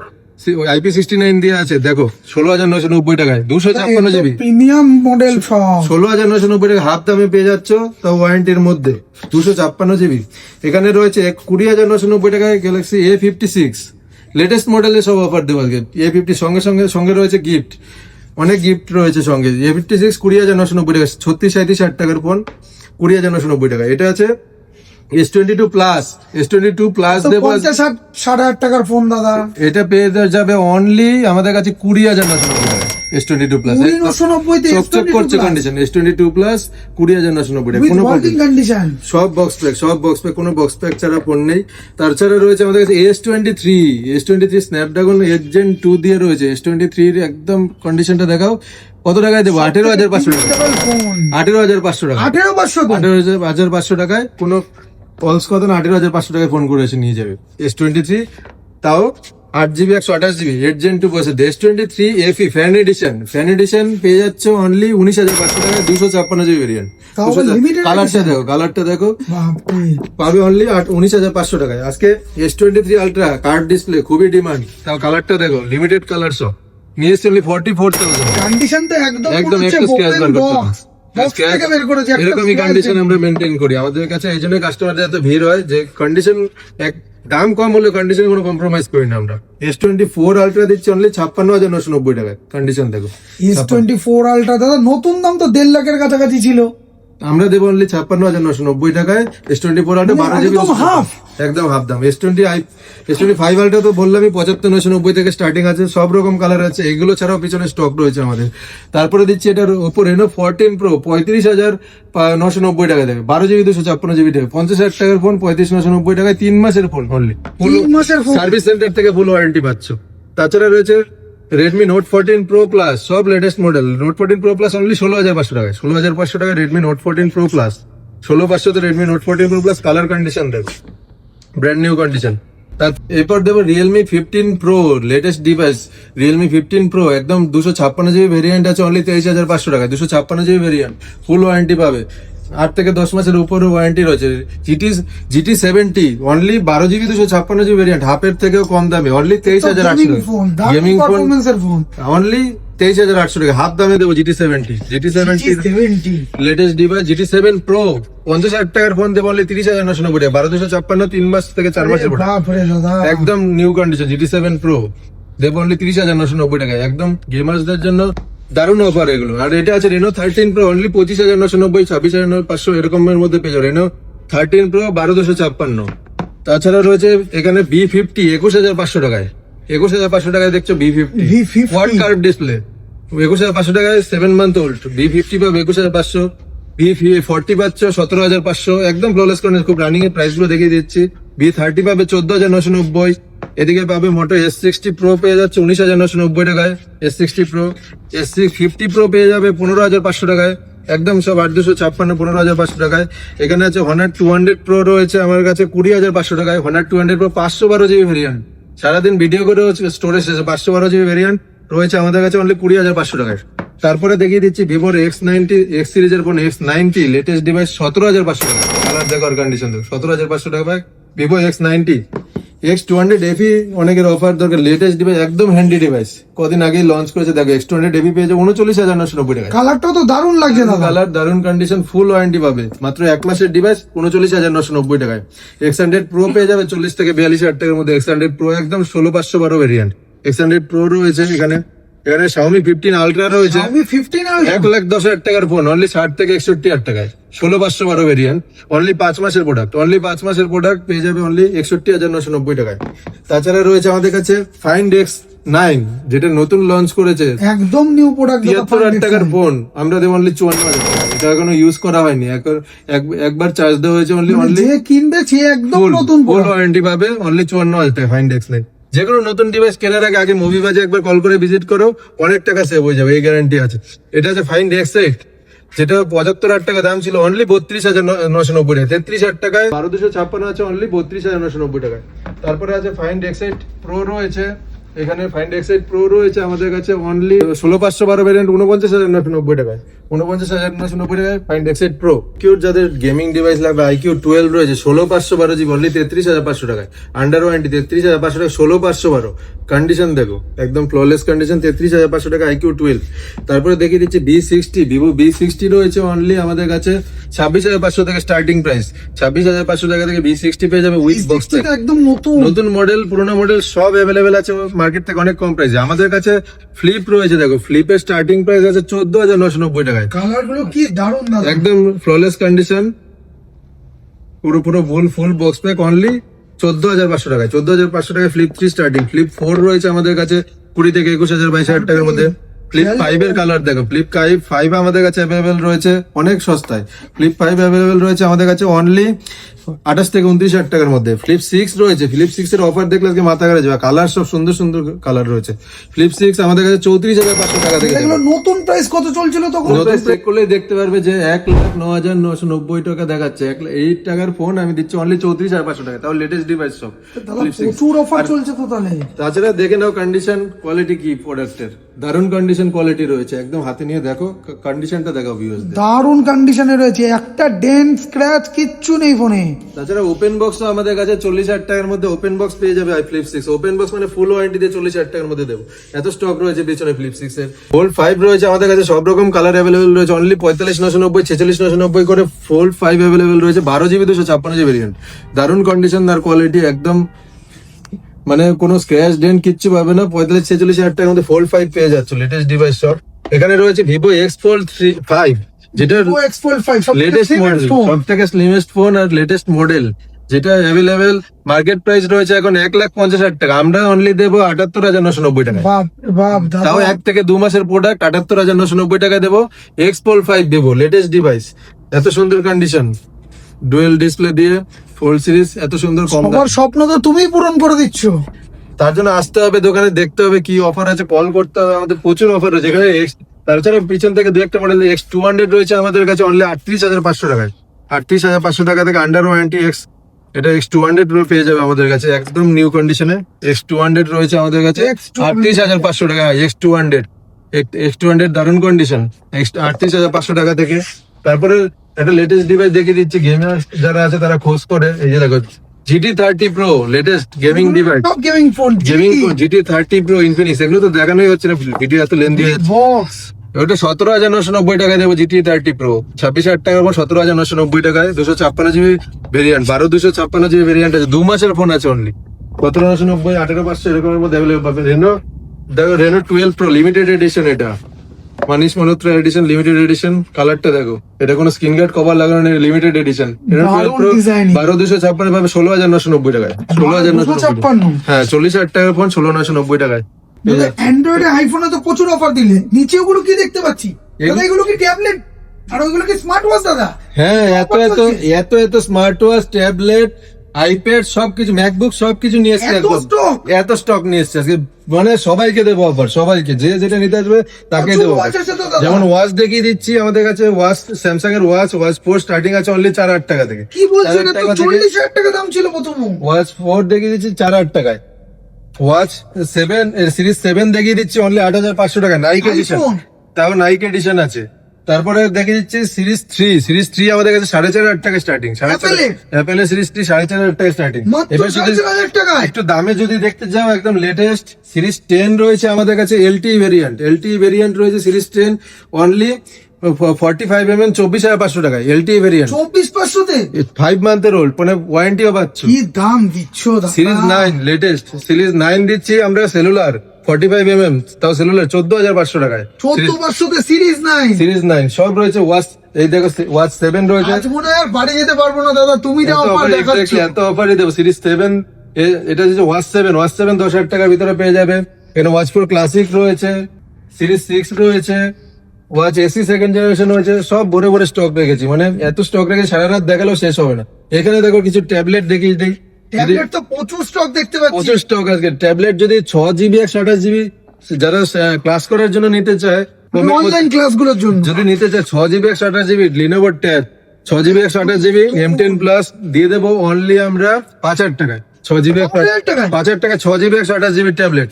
IP69 দিয়ে আছে, দেখো 16,990 টাকায় 256 জিবি, প্রিমিয়াম মডেল সব। 16,990 টাকা হাফ দামে পেয়ে যাচ্ছ, তাও ওয়ারেন্টির মধ্যে 256 জিবি। এখানে রয়েছে 20,990 টাকায় গ্যালাক্সি A56 লেটেস্ট মডেলের সব অফার দেবো আজকে। A50 সঙ্গে সঙ্গে সঙ্গে রয়েছে গিফট, অনেক গিফট রয়েছে সঙ্গে। A56 20,990 টাকা, 36-37 টাকার ফোন 20,990 টাকা। এটা আছে S22 প্লাস, S22 প্লাস তো দেবো 50-60 টাকার ফোন দাদা, এটা পেয়ে যাবে অনলি আমাদের কাছে 20,990 টাকা। S22 প্লাস 990 তে চকচক করছে কন্ডিশন, S22 প্লাস 20,990 টাকা, উইথ কোনো ওয়ার্কিং কন্ডিশন। সব বক্স প্যাক, কোনো বক্স প্যাক ছাড়া ফোন নেই। তাছাড়া রয়েছে আমাদের কাছে S23 স্ন্যাপড্রাগন 8 Gen 2 দিয়ে রয়েছে। S23 এর একদম কন্ডিশনটা দেখাও, কত টাকায় দেবো? 18,500 টাকা, ফোন 18,500 টাকা, 18,500 টাকায় কোনো পলস কত না, 18,500 টাকায় ফোন করে এসে নিয়ে যাবে। S23 তাও 8GB 128GB 8 Gen 2 বসে। S23 FE ফ্যান এডিশন পেয়ে যাচ্ছে অনলি 19,500 টাকায়, 256GB ভেরিয়েন্ট। তাও আবার limited কালারটা দেখো, বাপরে। পাবে অনলি 19,500 টাকায়। আজকে S23 আলট্রা কার্ড ডিসপ্লে খুবই ডিমান্ড, তাও কালারটা দেখো, লিমিটেড কালার সব নিয়ে এসছে অনলি 44,000। কন্ডিশন তো একদম একদম পুরো একটু স্ক্র্যাচ বার করতে হবে। বক্স থেকে বের করেছে একটা এরকমই scratch কন্ডিশন আমরা মেনটেন করি আমাদের কাছে, এই জন্য কাস্টমারদের এত ভিড় হয় যে কন্ডিশন এক দাম কম হলে কন্ডিশনে কোনো কম্প্রোমাইজ করি না আমরা। S24 আলট্রা দিচ্ছি অনলি 56,990 টাকায়, কন্ডিশন দেখো। S24 আলট্রা দাদা নতুন দাম তো 1.5 লাখের কাছাকাছি ছিল, আমরা দেবো অনলি 56,990 টাকায়। S24 আলট্রা 12GB একদম half। একদম হাফ দাম। S25 আলট্রা তো বললামই 75,990 থেকে স্টার্টিং আছে, সব রকম কালার আছে, এগুলো ছাড়াও পিছনে স্টক রয়েছে আমাদের। তারপরে দিচ্ছি এটার উপর Reno 14 Pro 35,990 টাকা দেবে, 12GB 256GB দেবে, 50,000 টাকার ফোন 35,990 টাকায়, 3 মাসের ফোন অনলি, 3 মাসের ফোন। সার্ভিস সেন্টার থেকে ফুল ওয়ারেন্টি পাচ্ছ। তাছাড়া রয়েছে Redmi Note 14 Pro Plus, সব latest model. Note 14 Pro Plus only 16,500 টাকায়, 16,500 টাকায় Redmi Note 14 Pro Plus, 16,500 তে Redmi Note 14 Pro Plus, colour condition দেখো, ব্র্যান্ড নিউ কন্ডিশন। এরপর দেবো Realme 15 Pro latest device, Realme 15 Pro একদম 256GB ভেরিয়েন্ট আছে only 23,500 টাকায়, 256GB ভেরিয়েন্ট, ফুল ওয়ারেন্টি পাবে, 8 থেকে 10 মাসের উপরে ওয়ারেন্টি রয়েছে। GT70 only 12GB 256GB variant, হাফের থেকেও কম দামে অনলি 23,800 টাকা। গেমিং ফোন পারফরম্যান্সের ফোন অনলি 23,800 টাকা, হাফ দামে দেবো GT70 70 latest device. GT7 Pro 50,000 টাকার ফোন দেবো অনলি 30,990 টাকা, 12,256, 3 মাস থেকে 4 মাসের ফোন, বাপরে দাদা একদম নিউ কন্ডিশন। GT7 Pro দেবো অনলি 30,990 টাকায়, একদম গেমার্সদের জন্য দারুণ অফার এগুলো। আর এটা আছে Reno 13 Pro অনলি 25,990, 26,500 এরকমের মধ্যে পেয়ে যাবে। Reno 13 Pro 12,256। তাছাড়া রয়েছে এখানে B50 21,500 টাকায়, 21,500 টাকায় দেখছো B50 V50 quad curve display, 21,500 টাকায় 7 মান্থ ওল্ড। B50 পাবে 21,500, B40 পাচ্ছ 17,500, একদম ফ্ললেস কন্ডিশন, খুব রানিং এর প্রাইস গুলো দেখিয়ে দিচ্ছি। B30 পাবে 14,990, এদিকে পাবে Moto S60 Pro পেয়ে যাচ্ছে 19,990 টাকায়, S60 Pro, S50 Pro পেয়ে যাবে 15,500 টাকায়, একদম সব 8,256, 15,500 টাকায়। এখানে আছে Honor 200 Pro রয়েছে আমার কাছে 20,500 টাকায়, Honor 200 Pro 512GB ভেরিয়েন্ট, সারাদিন ভিডিও করে স্টোরেজ শেষে 512GB ভেরিয়েন্ট রয়েছে আমাদের কাছে অনলি 20,500 টাকায়। তারপরে দেখিয়ে দিচ্ছি Vivo X90 X সিরিজের ফোন X90 লেটেস্ট ডিভাইস 17,500 টাকা, কালার দেখো আর কন্ডিশন দেখো, 17,500 টাকা পায় Vivo X90। X200 FE অনেকের অফার দরকার, লেটেস্ট ডিভাইস, একদম হ্যান্ডি ডিভাইস, কদিন আগেই লঞ্চ করেছে দেখো। X200 FE পেয়েছে 39,990 টাকা, কালারটাও তো দারুণ লাগছে দাদা, কালার দারুন কন্ডিশন, ফুল ওয়ারেন্টি পাবে, মাত্র 1 মাসের ডিভাইস 39,990 টাকায়। X100 Pro পেয়ে যাবে 40 থেকে 42,000 টাকার মধ্যে, X100 Pro একদম 16,512 ভেরিয়েন্ট। X100 Pro রয়েছে এখানে Xiaomi 15 Ultra রয়েছে আমি 15 আলট্রা 1,10,000 টাকার ফোন অনলি 60 থেকে 61,000 টাকায়, 16,512 ভেরিয়েন্ট, অনলি 5 মাসের প্রোডাক্ট, অনলি 5 মাসের প্রোডাক্ট পেয়ে যাবে অনলি 61,990 টাকায়। তাছাড়া রয়েছে আমাদের কাছে Find X9 যেটা নতুন লঞ্চ করেছে, একদম নিউ প্রোডাক্ট 73,000 টাকার ফোন, আমরা দেবো অনলি 54,000 টাকা, এটা এখনো ইউজ করা হয়নি, একবার চার্জ দেওয়া হয়েছে অনলি যে কিনবে সে একদম নতুন ফুল ওয়ারেন্টি পাবে অনলি 54,000 টাকা। Find X9 যে কোনো নতুন ডিভাইস কেনার আগে মুভি বাজে একবার কল করে ভিজিট করো, অনেক টাকা সেভ হয়ে যাবে, এই গ্যারান্টি আছে। এটা আছে Find X8 যেটা 75,000 টাকা দাম ছিল অনলি 32,990 টাকা, 33,000 টাকায় 12,256 আছে অনলি 32,990 টাকায়। তারপরে আছে Find X8 Pro রয়েছে এখানে, Find X8 Pro রয়েছে আমাদের কাছে অনলি 16,512 ভেরিয়েন্ট 49,990 টাকায়, 49,990 টাকায় Find X8 Pro। কিউর যাদের গেমিং ডিভাইস লাগবে IQ 12 রয়েছে 16,512 জিবি অনলি 33,500 টাকায়, আন্ডার ওয়ারেন্টি 33,500 টাকা, 16,512 কন্ডিশন দেখো একদম ফ্ললেস কন্ডিশন, 33,500 টাকা IQ 12। তারপরে দেখিয়ে দিচ্ছি B60, ভিভো B60 রয়েছে অনলি আমাদের কাছে 26,500 থেকে স্টার্টিং প্রাইস। 26,500 টাকা থেকে B60 পেয়ে যাবে উইথ বক্স। এটা একদম নতুন। নতুন মডেল পুরোনো মডেল সব অ্যাভেলেবেল আছে মার্কেট থেকে অনেক কম প্রাইসে। আমাদের কাছে ফ্লিপ রয়েছে, দেখো ফ্লিপের স্টার্টিং প্রাইস আছে 14,990 টাকায়। কালার গুলো কি দারুণ দাদা। একদম ফ্ললেস কন্ডিশন, পুরো ফুল বক্স প্যাক অনলি 14,500 টাকায়। 14,500 টাকায় ফ্লিপ 3 স্টার্টিং। ফ্লিপ 4 রয়েছে আমাদের কাছে 20 থেকে 21,000 22,000 টাকার মধ্যে। ফ্লিপ 5 এর কালার দেখো, ফ্লিপ 5 আমাদের কাছে অ্যাভেলেবেল রয়েছে অনেক সস্তায়। ফ্লিপ 5 অ্যাভেলেবেল রয়েছে আমাদের কাছে অনলি 28 থেকে 29,000 টাকার মধ্যে। ফ্লিপ 6 রয়েছে, ফ্লিপ 6 এর অফার দেখলে আজকে মাথা খারাপ যাবে, কালার সব সুন্দর সুন্দর কালার রয়েছে। ফ্লিপ 6 আমাদের কাছে 34,500 টাকা থেকে। এগুলো নতুন প্রাইস কত চলছিল তখন? নতুন চেক করলে দেখতে পারবে যে 1,09,990 টাকা দেখাচ্ছে। 8 টাকার ফোন আমি দিচ্ছি অনলি 34,500 টাকা, তাও লেটেস্ট ডিভাইস সব। দাদা প্রচুর অফার চলছে তো তাহলে। তাছাড়া দেখে নাও কন্ডিশন কোয়ালিটি কি প্রোডাক্টের, দারুণ কন্ডিশন কোয়ালিটি রয়েছে। একদম হাতে নিয়ে দেখো কন্ডিশনটা দেখাও ভিউয়ার্স। দারুণ কন্ডিশনে রয়েছে, একটা ডেন্ট স্ক্র্যাচ কিচ্ছু নেই ফোনে। তাছাড়া ওপেন বক্স আমাদের কাছে 40,000 টাকার মধ্যে ওপেন বক্স পেয়ে যাবে ফ্লিপ 6। ওপেন বক্স মানে ফুল ওয়ারেন্টি দিয়ে 40,000 টাকার মধ্যে দেবো, এত স্টক রয়েছে পিছনে ফ্লিপ 6 এর। ফোল্ড 5 রয়েছে আমাদের কাছে সব রকম কালার অ্যাভেলেবেল রয়েছে অনলি 45,990, 46,990 করে ফোল্ড 5 অ্যাভেলেবেল রয়েছে। 12GB 256GB ভেরিয়েন্ট, দারুণ কন্ডিশন আর কোয়ালিটি একদম, মানে কোনো স্ক্র্যাচ ডেন্ট কিচ্ছু পাবে না। 45-46,000 টাকার মধ্যে ফোল্ড 5 পেয়ে যাচ্ছে লেটেস্ট ডিভাইস সব। এখানে রয়েছে ভিভো X Fold 5, যেটা X Fold 5 লেটেস্ট মডেল, সব থেকে স্লিমেস্ট ফোন আর লেটেস্ট মডেল, যেটা অ্যাভেলেবেল। মার্কেট প্রাইস রয়েছে এখন 1,50,000 টাকা, আমরা অনলি দেবো 78,990 টাকা। বাপ বাপ দাদা। তাও 1 থেকে 2 মাসের প্রোডাক্ট 78,990 টাকা দেবো। X Fold 5 দেবো লেটেস্ট ডিভাইস, এত সুন্দর কন্ডিশন, ডুয়েল ডিসপ্লে দিয়ে ফোল্ড সিরিজ, এত সুন্দর কম দামে। সবার স্বপ্ন তো তুমিই পূরণ করে দিচ্ছ। তার জন্য আসতে হবে দোকানে, দেখতে হবে কি অফার আছে, কল করতে হবে, আমাদের প্রচুর অফার রয়েছে এখানে। তাছাড়া পিছন থেকে দু একটা মডেল X200 রয়েছে আমাদের কাছে অনলি 38,500 টাকায়। 38,500 টাকা থেকে আন্ডার ওয়ারেন্টি এটা X200 পেয়ে যাবে আমাদের কাছে একদম নিউ কন্ডিশনে। X200 রয়েছে আমাদের কাছে 38,500 টাকা। X200 দারুণ কন্ডিশন, 38,500 টাকা থেকে। তারপরে একটা লেটেস্ট ডিভাইস দেখিয়ে দিচ্ছি, গেমার যারা আছে তারা খোঁজ করে। এই যে দেখো GT30 Pro latest gaming device, সব gaming phone. GT30 Pro Infinix, এগুলো তো দেখানোই হচ্ছে না, ভিডিও এত লেন্দি হয়ে যাচ্ছে। বক্স ওটা 17,990 টাকায় দেবো GT30 Pro। 26,000 টাকার পর 17,990 টাকায় 256GB ভেরিয়েন্ট, 12/256GB ভেরিয়েন্ট আছে, 2 মাসের ফোন আছে অনলি। 17,990, 18,500 এরকমের মধ্যে অ্যাভেলেবল পাবে। রেনো 12 Pro লিমিটেড এডিশন, এটা Manish Malhotra edition, limited edition. কালারটা দেখো, এটা কোনো স্ক্রিন গার্ড কভার লাগানো নেই, লিমিটেড এডিশন। রেনো 12 Pro 12,256 পাবে 16,990 টাকায়। 16,990, হ্যাঁ 40,000 টাকার ফোন 16,990 টাকায়। অ্যান্ড্রয়েড আইফোনে তো প্রচুর অফার দিলে, নিচে ওগুলো কি দেখতে পাচ্ছি দাদা? এগুলো কি ট্যাবলেট আর ওইগুলো কি স্মার্ট ওয়াচ দাদা? হ্যাঁ, এত স্মার্ট ওয়াচ, ট্যাবলেট, আইপ্যাড সবকিছু, ম্যাকবুক সবকিছু নিয়ে এসছে একদম। এত স্টক নিয়ে এসছে আজকে, মানে সবাইকে দেবো অফার, সবাইকে যে যেটা নিতে আসবে তাকে দেবো। যেমন ওয়াচ দেখিয়ে দিচ্ছি, আমাদের কাছে ওয়াচ, স্যামসাং এর ওয়াচ 4 স্টার্টিং আছে অনলি 4,000 টাকা থেকে। কি বলছো? এটা তো 40,000 টাকা দাম ছিল প্রথম। ওয়াচ 4 দেখিয়ে দিচ্ছি 4,000 টাকায়। ওয়াচ 7 সিরিজ 7 দেখিয়ে দিচ্ছি অনলি 8,500 টাকা, নাইক এডিশন, তাও নাইক এডিশন আছে। তারপরে দেখে দিচ্ছি সিরিজ 3 আমাদের কাছে 4,500 টাকা স্টার্টিং। অ্যাপেল এর সিরিজ 3 4,500 টাকা স্টার্টিং। এবার যদি একটু দামে যদি দেখতে যাও, একদম লেটেস্ট সিরিজ 10 রয়েছে আমাদের কাছে, LTE ভেরিয়েন্ট রয়েছে সিরিজ 10 অনলি 45mm 24,500 টাকায়। LTE ভেরিয়েন্ট 24,500 তে 5 মান্থের ওল্ড, মানে ওয়ারেন্টিও পাচ্ছ। কি দাম দিচ্ছ দাদা? সিরিজ 9 লেটেস্ট, সিরিজ 9 দিচ্ছি আমরা সেলুলার 45mm, তাও সেলুলার 14,500 টাকায়। 14,500 তে সিরিজ 9 সব রয়েছে। ওয়াচ, এই দেখো ওয়াচ 7 রয়েছে। আজ মনে হয় আর বাড়ি যেতে পারবো না দাদা, তুমি যা অফার দেখাচ্ছ। এত অফারই দেবো। সিরিজ 7 এটা হচ্ছে ওয়াচ 7 10,000 টাকার ভিতরে পেয়ে যাবে। এখানে ওয়াচ 4 ক্লাসিক রয়েছে, সিরিজ 6 রয়েছে, ওয়াচ এসি সেকেন্ড জেনারেশন রয়েছে, সব ভরে ভরে স্টক রেখেছি, মানে এত স্টক রেখে সারা রাত দেখালেও শেষ হবে না। এখানে দেখো কিছু ট্যাবলেট দেখিয়ে দিই, ট্যাবলেট তো প্রচুর স্টক দেখতে পাচ্ছি। প্রচুর স্টক আছে ট্যাবলেট। যদি 6GB 128GB যারা ক্লাস করার জন্য নিতে চায়, অনলাইন ক্লাসগুলোর জন্য যদি নিতে চায় 6GB 128GB Lenovo tab 6GB 128GB M10 plus দিয়ে দেবো অনলি আমরা 5,000 টাকায়। 6GB 5,000 টাকা 6GB 128GB tablet,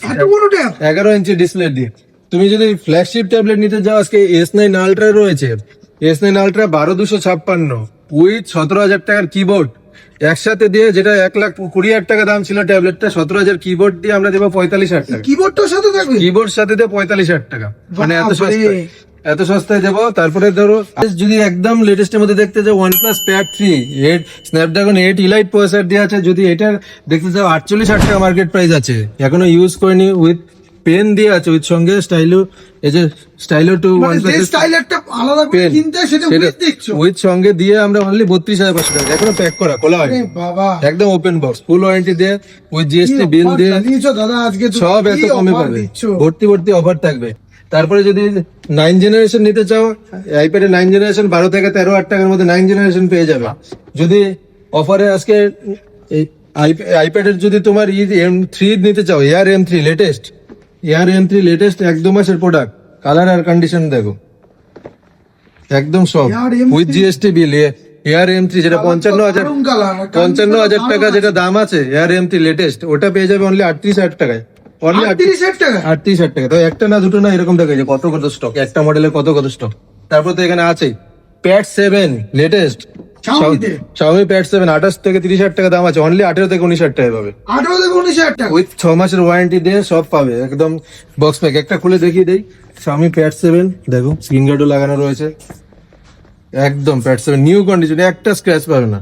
11 inch display দিয়ে। তুমি যদি ফ্ল্যাগশিপ ট্যাবলেট নিতে যাও, আজকে S9 আলট্রা রয়েছে, S9 আলট্রা 12,256 উইথ 17,000 টাকার কিবোর্ড একসাথে দিয়ে, যেটা 1,20,000 টাকা দাম ছিল ট্যাবলেটটা, 17,000 কিবোর্ড দিয়ে আমরা দেবো 45,000 টাকা। কিবোর্ডটার সাথে থাকবে? কিবোর্ড সাথে দিয়ে 45,000 টাকা, মানে এত বাপরে। সস্তায়, এত সস্তায় দেবো। তারপরে ধরো যদি একদম লেটেস্টের মধ্যে দেখতে যাও, OnePlus Pad 3 Snapdragon 8 elite processor দিয়ে আছে। যদি এটা দেখতে চাও 48,000 টাকা মার্কেট প্রাইস আছে, এখনো ইউজ করিনি, উইথ পেন দিয়ে আছে, উইথ সঙ্গে স্টাইলো, এই যে স্টাইলো টু মানে যে স্টাইলারটা আলাদা করে পেন, কিনতে হয় সেটা with দেখছো? উইথ সঙ্গে দিয়ে আমরা অনলি 32,500 টাকা, এখনো প্যাক করা, খোলা হয় আরে বাবা, একদম ওপেন বক্স, ফুল ওয়ারেন্টি দিয়ে, উইথ কি জিএসটি বিল offer দিয়ে, জানিয়েছো দাদা আজকে, তুমি সব কি এত কমে offer পাবে, দিচ্ছো? ভর্তি ভর্তি অফার থাকবে। তারপরে যদি 9 জেনারেশন নিতে চাও, আইপ্যাডে 9 জেনারেশন 12 থেকে 13,000 টাকার মধ্যে 9 জেনারেশন পেয়ে যাবে। যদি অফারে আজকে এই আইপ্যাডের যদি তোমার M3 নিতে চাও, air M3 latest, air M3 latest 1-2 মাসের প্রোডাক্ট, কালার আর কন্ডিশন দেখো একদম সব, Air M3 with GST bill. Air M3 যেটা 55,000 দারুণ colour, 55,000 টাকা যেটা দাম আছে, এয়ার M3 লেটেস্ট, ওটা পেয়ে যাবে অনলি 38,000 টাকায়, অনলি 38,000 টাকা? 38,000 টাকা। তো একটা না দুটো না, এরকম দেখা যায় কত কত স্টক, একটা মডেলের কত কত স্টক। তারপর তো এখানে আছে প্যাড 7 লেটেস্ট, Xiaomi-তে? Xiaomi প্যাড 7 28 থেকে 30,000 টাকা দাম আছে, অনলি 18 থেকে 19,000 টাকা পাবে, 18 থেকে 19,000 টাকা? উইথ 6 মাসের ওয়ারেন্টি দিয়ে সব পাবে, একদম বক্স প্যাক। একটা খুলে দেখিয়ে দেই, Xiaomi প্যাড 7 দেখো, স্ক্রিন গার্ডও লাগানো রয়েছে, একদম প্যাড 7 নিউ কন্ডিশন, একটা স্ক্র্যাচ পাবে না।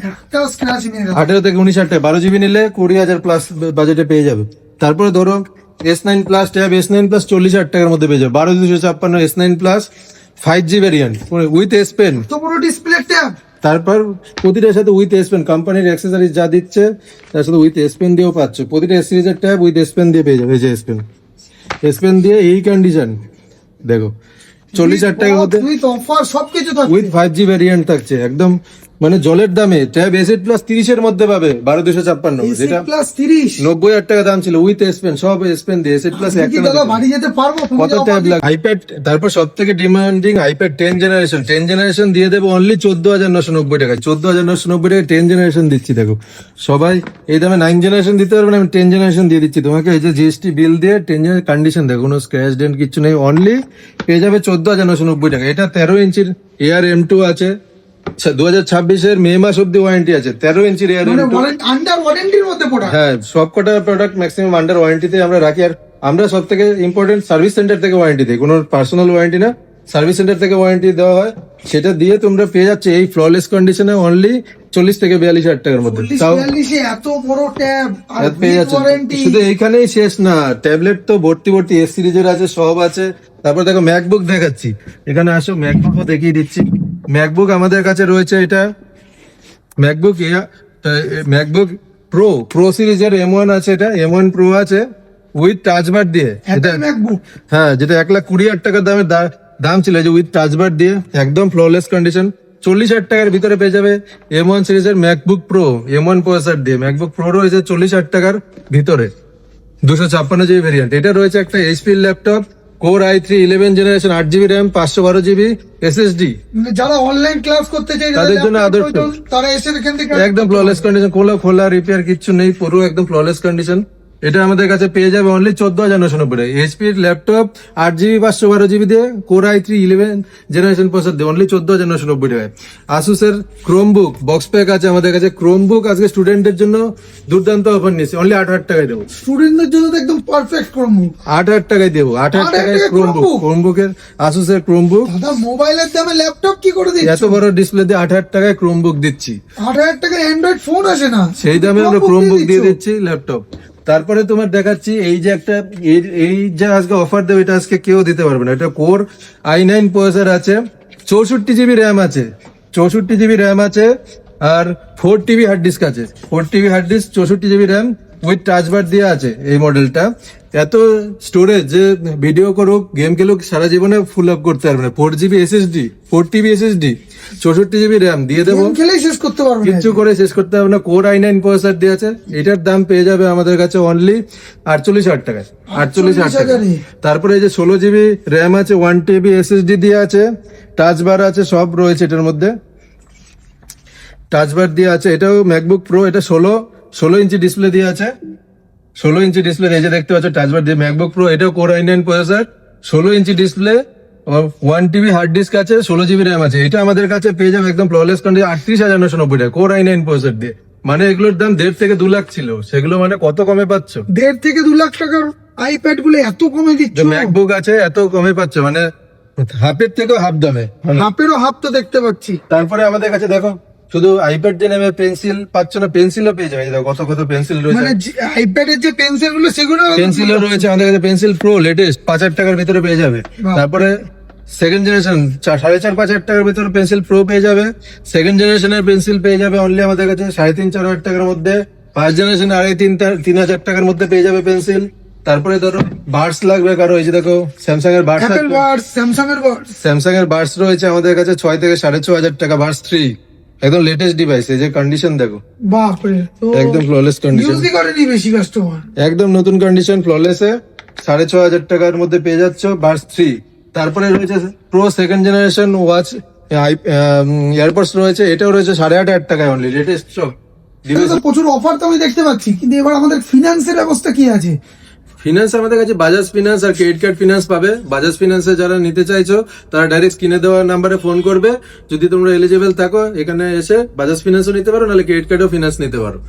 একটা স্ক্র্যাচ নেই দাদা। 18 থেকে 19,000 টাকা, 12 জিবি নিলে 20,000 প্লাস বাজেটে পেয়ে যাবে। তারপরে ধরো S9 plus tab, S9 plus 40,000 টাকার মধ্যে পেয়ে যাবে, 12,256 S9 plus 5G variant with S pen. তো পুরো ডিসপ্লে ট্যাব? তারপর প্রতিটার সাথে উইথ S পেন, কোম্পানির অ্যাক্সেসরিজ যা দিচ্ছে তার সাথে উইথ S পেন দিয়েও পাচ্ছ। প্রতিটা S সিরিজের ট্যাব উইথ S পেন দিয়ে পেয়ে যাবে, এই যে S পেন দিয়ে এই কন্ডিশন দেখো, 40,000 টাকার মধ্যে উইথ অফার সবকিছু থাকছে। উইথ 5G ভ্যারিয়েন্ট থাকছে, একদম মানে জলের দামে ট্যাব S8 প্লাস 30 এর মধ্যে পাবে, 12,256, যেটা প্লাস 30? 90,000 টাকা দাম ছিল, উইথ S পেন, সব S পেন দিয়ে S8 প্লাস কি একটা দাদা বাড়ি যেতে পারবো? তুমি কত যে offer ট্যাব লাগে। আইপ্যাড, তারপর সব থেকে ডিমান্ডিং আইপ্যাড 10 জেনারেশন দিয়ে দেবো অনলি 14,990 টাকা, 14,990 টাকা 10 জেনারেশন দিচ্ছি। দেখো সবাই এই দামে 9 জেনারেশন দিতে পারবে না, আমি 10 জেনারেশন দিয়ে দিচ্ছি তোমাকে। এই যে জিএসটি বিল দিয়ে 10 জেনারেশন কন্ডিশন দেখো, কোনো স্ক্র্যাচ ডেন্ট কিছু নেই, অনলি পেয়ে যাবে 14,990 টাকা। এটা 13 ইঞ্চির এয়ার M2 আছে, 2026 এর মে মাস অব্দি ওয়ারেন্টি আছে, 13 ইঞ্চির এয়ার মানে M2। আন্ডার ওয়ারেন্টির মধ্যে পড়া? হ্যাঁ, সব কটা প্রোডাক্ট ম্যাক্সিমাম আন্ডার ওয়ারেন্টিতে আমরা রাখি। আর আমরা সব থেকে ইম্পর্টেন্ট সার্ভিস সেন্টার থেকে ওয়ারেন্টি দিই, কোনো পার্সোনাল ওয়ারেন্টি না, সার্ভিস সেন্টার থেকে ওয়ারেন্টি দেওয়া হয়। সেটা দিয়ে তোমরা পেয়ে যাচ্ছে এই ফ্ললেস কন্ডিশনে অনলি 40 থেকে 42,000 টাকার মধ্যে, তাও 40-42 এত বড় ট্যাব আর পেয়ে যাচ্ছে। ওয়ারেন্টি? শুধু এইখানেই শেষ না, ট্যাবলেট তো ভর্তি ভর্তি S সিরিজের আছে, সব আছে। তারপর দেখো ম্যাকবুক দেখাচ্ছি, এখানে আসো, ম্যাকবুকও দেখিয়ে দিচ্ছি। ম্যাকবুক আমাদের কাছে রয়েছে, এটা ম্যাকবুক প্রো সিরিজের M1 আছে, এটা M1 প্রো আছে উইথ টাচবার দিয়ে, এটা এটা ম্যাকবুক? হ্যাঁ, যেটা 1,20,000 টাকার দাম ছিল, যে উইথ টাচবার দিয়ে একদম ফ্ললেস কন্ডিশন, 40,000 টাকার ভিতরে পেয়ে যাবে M1 সিরিজের ম্যাকবুক প্রো, M1 প্রসেসর দিয়ে ম্যাকবুক প্রো রয়েছে 40,000 টাকার ভিতরে, 256 জিবি ভেরিয়েন্ট। এটা রয়েছে একটা HP laptop, core i3 11 generation, 8 GB RAM, 512 GB SSD। মানে যারা অনলাইন ক্লাস করতে চাই তাদের জন্য আদর্শ। তারা এসে এখান থেকে একদম ফ্ললেস কন্ডিশন, খোলা রিপেয়ার কিচ্ছু নেই, পুরো একদম ফ্ললেস কন্ডিশন। এটা আমাদের কাছে পেয়ে যাবে অনলি 14,990 টাকা। HP ল্যাপটপ 8 GB 512 GB দিয়ে, কোর i3 11 জেনারেশন প্রসেসর দিয়ে, অনলি 14,990 টাকায়। আসুসের ক্রোমবুক বক্স প্যাক আছে আমাদের কাছে, ক্রোমবুক আজকে স্টুডেন্টদের জন্য দুর্দান্ত অফার নিয়েছি, অনলি 8,000 টাকায় দেবো। স্টুডেন্টদের জন্য তো একদম পারফেক্ট ক্রোমবুক। 8,000 টাকায় দেবো, 8,000 টাকায় ক্রোমবুক, ক্রোমবুকের আসুসের ক্রোমবুক। দাদা মোবাইলের দামে ল্যাপটপ কি করে দিচ্ছ? এত বড় ডিসপ্লে দিয়ে 8,000 টাকায় ক্রোমবুক দিচ্ছি, 8,000 টাকায় অ্যান্ড্রয়েড ফোন আসে না, সেই দামে আমরা ক্রোমবুক দিয়ে দিচ্ছ। দিচ্ছি ল্যাপটপ। তারপরে তোমার দেখাচ্ছি এই যে একটা এই যে আজকে অফার দেবে, এটা আজকে কেউ দিতে পারবে না। এটা কোর i9 প্রসেসর আছে, 64 GB র্যাম আছে, 64 GB র্যাম আছে, আর 4 TB হার্ড ডিস্ক আছে, 4 TB hard disk, 64 GB RAM with touch bar দিয়ে আছে এই মডেলটা। এত স্টোরেজ, যে ভিডিও করুক গেম খেলুক সারা জীবনে ফুল আপ করতে পারবে না। 4 GB SSD, 4 TB SSD, 64 GB RAM দিয়ে দেবো, গেম খেলেই শেষ করতে পারবে না। কিচ্ছু করে শেষ করতে হবে না। কোর i9 প্রসেসর দিয়ে আছে, এটার দাম পেয়ে যাবে আমাদের কাছে অনলি 48,000 টাকায়, 48,000 টাকা। তারপরে এই যে 16 GB র্যাম আছে, 1 TB SSD দিয়ে আছে, টাচবার আছে, সব রয়েছে এটার মধ্যে, টাচবার দিয়ে আছে। এটাও ম্যাকবুক প্রো, এটা 16 ইঞ্চি ডিসপ্লে দিয়ে আছে, 16 ইঞ্চি ডিসপ্লে, এই যে দেখতে পাচ্ছ টাচবার দিয়ে ম্যাকবুক প্রো। এটাও core i9 processor, 16 inch display 1 TB hard disk আছে, 16 GB র্যাম আছে। এটা আমাদের কাছে পেয়ে যাবে একদম ফ্ললেস কন্ডিশন 38,990 টাকা কোর i9 প্রসেসর দিয়ে। মানে এগুলোর দাম 1.5 থেকে 2 লাখ ছিল, সেগুলো মানে কত কমে পাচ্ছ। 1.5 থেকে 2 লাখ টাকার আইপ্যাড গুলো এত কমে দিচ্ছ, যে ম্যাকবুক আছে এত কমে পাচ্ছ, মানে হাফের থেকেও হাফ দামে। হাফেরও হাফ তো দেখতে পাচ্ছি। তারপরে আমাদের কাছে দেখো শুধু আইপ্যাড দিয়ে নেবে, পেন্সিল পাচ্ছ না, পেন্সিলও পেয়ে যাবে। এই দেখো কত কত পেন্সিল রয়েছে, মানে আইপ্যাডের যে পেন্সিল গুলো সেগুলো পেন্সিলও রয়েছে আমাদের কাছে। পেন্সিল প্রো লেটেস্ট 5,000 টাকার ভিতরে পেয়ে যাবে। বাহ। তারপরে সেকেন্ড জেনারেশন 4,500-5,000 টাকার ভিতরে পেন্সিল প্রো পেয়ে যাবে। সেকেন্ড জেনারেশনের পেন্সিল পেয়ে যাবে অনলি আমাদের কাছে 3,500-4,000 টাকার মধ্যে। ফার্স্ট জেনারেশন 2,500-3,000 টাকার মধ্যে পেয়ে যাবে পেন্সিল। তারপরে ধরো বার্ডস লাগবে কারো, এই যে দেখো স্যামসাং এর বার্ডস, অ্যাপেল বাডস, স্যামসাং এর বাডস। স্যামসাং এর বার্ডস রয়েছে আমাদের কাছে 6 থেকে 6,500 টাকা। বার্ডস 3 একদম লেটেস্ট ডিভাইস, এই যে কন্ডিশন দেখো বাপরে, তো একদম ফ্ললেস কন্ডিশন, ইউজই করেনি বেশি কাস্টমার। একদম নতুন কন্ডিশন ফ্ললেসে 6,500 টাকার মধ্যে পেয়ে যাচ্ছ বার্ডস 3। তারপরে রয়েছে pro second generation watch AirPods রয়েছে, এটাও রয়েছে 8,500 টাকায় অনলি, লেটেস্ট সব ডিভাইস। তো প্রচুর অফার তো আমি দেখতে পাচ্ছি, কিন্তু এবার আমাদের ফিনান্সের ব্যবস্থা কি আছে? ফিনান্স আমাদের কাছে বাজাজ ফিনান্স আর ক্রেডিট কার্ড ফিনান্স পাবে। বাজাজ ফিনান্সে যারা নিতে চাইছো তারা ডাইরেক্ট স্ক্রিনে দেওয়া নাম্বারে ফোন করবে। যদি তোমরা এলিজিবল থাকো এখানে এসে বাজাজ ফিনান্সও নিতে পারো, নাহলে ক্রেডিট কার্ডও ফিনান্স নিতে পারো।